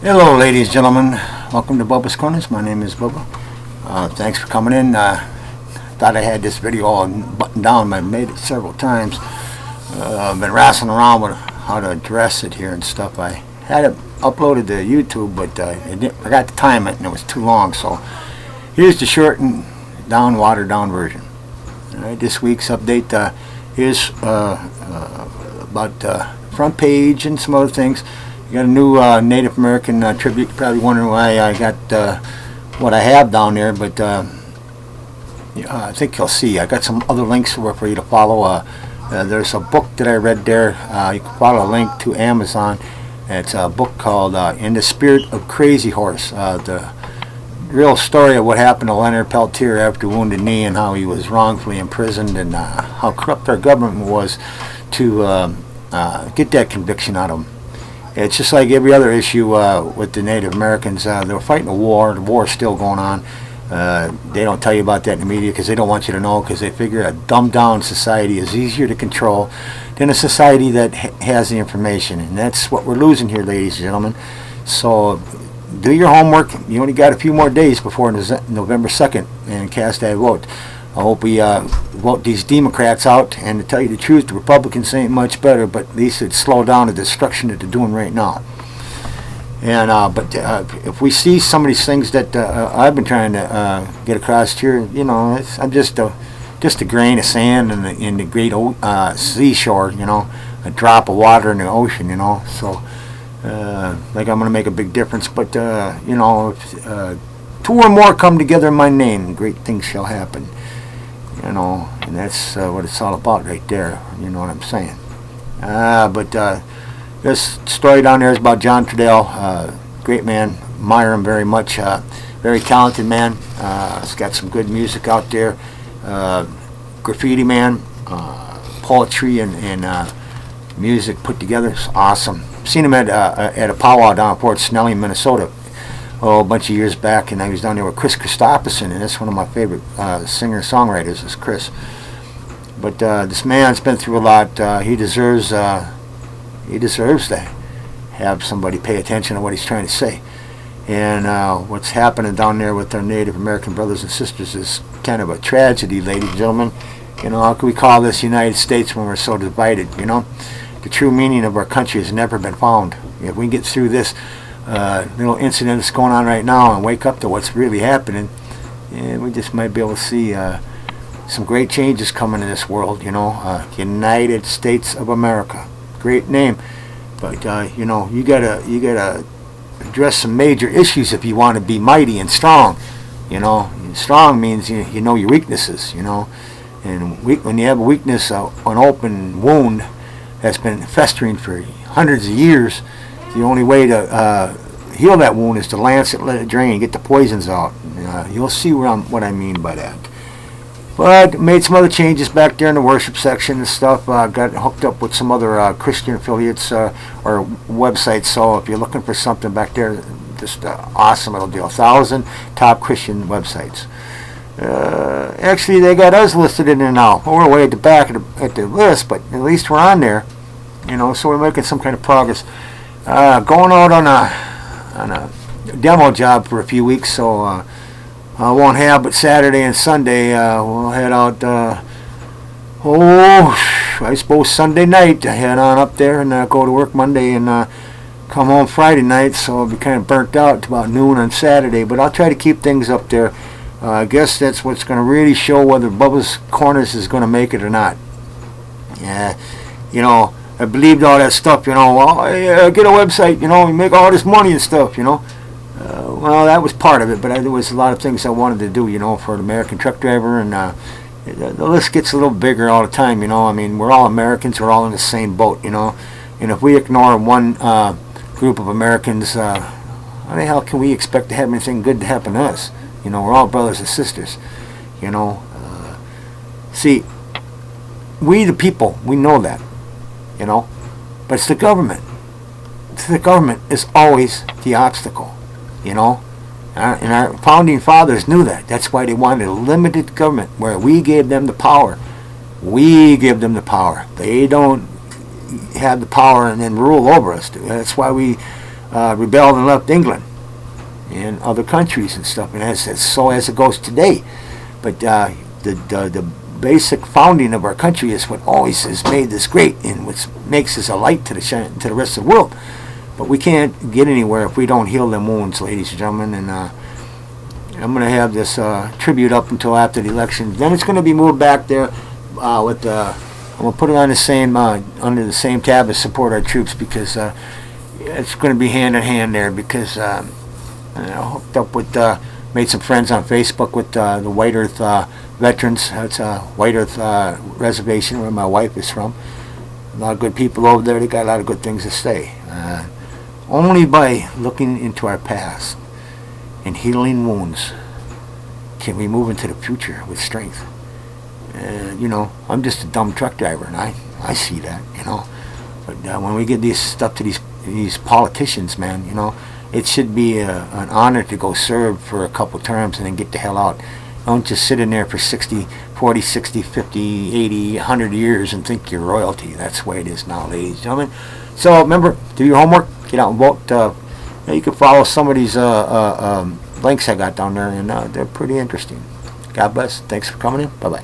Hello, ladies and gentlemen. Welcome to Bubba's Corners. My name is Bubba. Thanks for coming in. Thought I had this video all buttoned down. I've made it several times. I've been wrestling around with how to address it here and stuff. I had it uploaded to YouTube, but I forgot to time it, and it was too long. So here's the short and watered down version. All right, this week's update is about front page and some other things. You got a new Native American tribute. You're probably wondering why I got what I have down there, but I think you'll see. I got some other links for you to follow. There's a book that I read there. You can follow a link to Amazon. It's a book called In the Spirit of Crazy Horse. The real story of what happened to Leonard Peltier after Wounded Knee and how he was wrongfully imprisoned and how corrupt our government was to get that conviction out of him. It's just like every other issue with the Native Americans. They were fighting a war. The war is still going on. They don't tell you about that in the media because they don't want you to know, because they figure a dumbed-down society is easier to control than a society that has the information. And that's what we're losing here, ladies and gentlemen. So do your homework. You only got a few more days before November 2nd and cast that vote. I hope we vote these Democrats out, and to tell you the truth, the Republicans ain't much better, but at least it'd slow down the destruction that they're doing right now. And but if we see some of these things that I've been trying to get across here, you know, I'm just a grain of sand in the great seashore, you know, a drop of water in the ocean, you know. So like I'm going to make a big difference, but you know, if two or more come together in my name, great things shall happen. You know, and that's what it's all about right there. You know what I'm saying? But this story down there is about John Trudell. Great man. Admire him very much. Very talented man. He's got some good music out there. Graffiti man. Poetry and music put together. It's awesome. Seen him at a powwow down in Fort Snelling, Minnesota. A bunch of years back, and I was down there with Chris Christopherson, and that's one of my favorite singer-songwriters is Chris. But this man's been through a lot. He deserves to have somebody pay attention to what he's trying to say. And what's happening down there with our Native American brothers and sisters is kind of a tragedy, ladies and gentlemen. You know, how can we call this United States when we're so divided, you know? The true meaning of our country has never been found. If we get through this little incident that's going on right now and wake up to what's really happening, and we just might be able to see some great changes coming in this world, you know. United States of America, great name, but you know, you gotta address some major issues if you want to be mighty and strong. You know, strong means you know your weaknesses, you know, and when you have a weakness, an open wound that's been festering for hundreds of years, the only way to heal that wound is to lance it, let it drain, get the poisons out. You'll see what I mean by that. But made some other changes back there in the worship section and stuff. Got hooked up with some other Christian affiliates or websites. So if you're looking for something back there, just awesome little deal. 1,000 top Christian websites. Actually, they got us listed in there now. We're way at the back at the list, but at least we're on there. You know, so we're making some kind of progress. Going out on a demo job for a few weeks, so I won't have but Saturday and Sunday. We'll head out, I suppose Sunday night. I head on up there and go to work Monday and come home Friday night, so I'll be kind of burnt out to about noon on Saturday, but I'll try to keep things up there. I guess that's what's going to really show whether Bubba's Corners is going to make it or not. Yeah, you know, I believed all that stuff, you know. Well, get a website, you know, and make all this money and stuff, you know. Well, that was part of it, but there was a lot of things I wanted to do, you know, for an American truck driver, and the list gets a little bigger all the time, you know. I mean, we're all Americans, we're all in the same boat, you know. And if we ignore one group of Americans, how the hell can we expect to have anything good to happen to us? You know, we're all brothers and sisters, you know. See, we the people, we know that. You know, but it's the government. The government is always the obstacle, you know, and our founding fathers knew that. That's why they wanted a limited government where we gave them the power. We give them the power. They don't have the power and then rule over us. That's why we rebelled and left England and other countries and stuff, and so as it goes today. But the basic founding of our country is what always has made this great, and what makes us a light to the rest of the world. But we can't get anywhere if we don't heal them wounds, ladies and gentlemen. And I'm going to have this tribute up until after the election. Then it's going to be moved back there I'm going to put it on the same under the same tab as support our troops, because it's going to be hand in hand there. Because I hooked up with made some friends on Facebook with the White Earth veterans. That's a White Earth reservation where my wife is from. A lot of good people over there. They got a lot of good things to say. Only by looking into our past and healing wounds can we move into the future with strength. I'm just a dumb truck driver, and I see that, But when we get this stuff to these politicians, man, it should be an honor to go serve for a couple terms and then get the hell out. Don't just sit in there for 40, 60, 50, 80, 100 years and think you're royalty. That's the way it is now, ladies and gentlemen. So remember, do your homework, get out and vote. You can follow some of these links I got down there, and they're pretty interesting. God bless. Thanks for coming in. Bye-bye.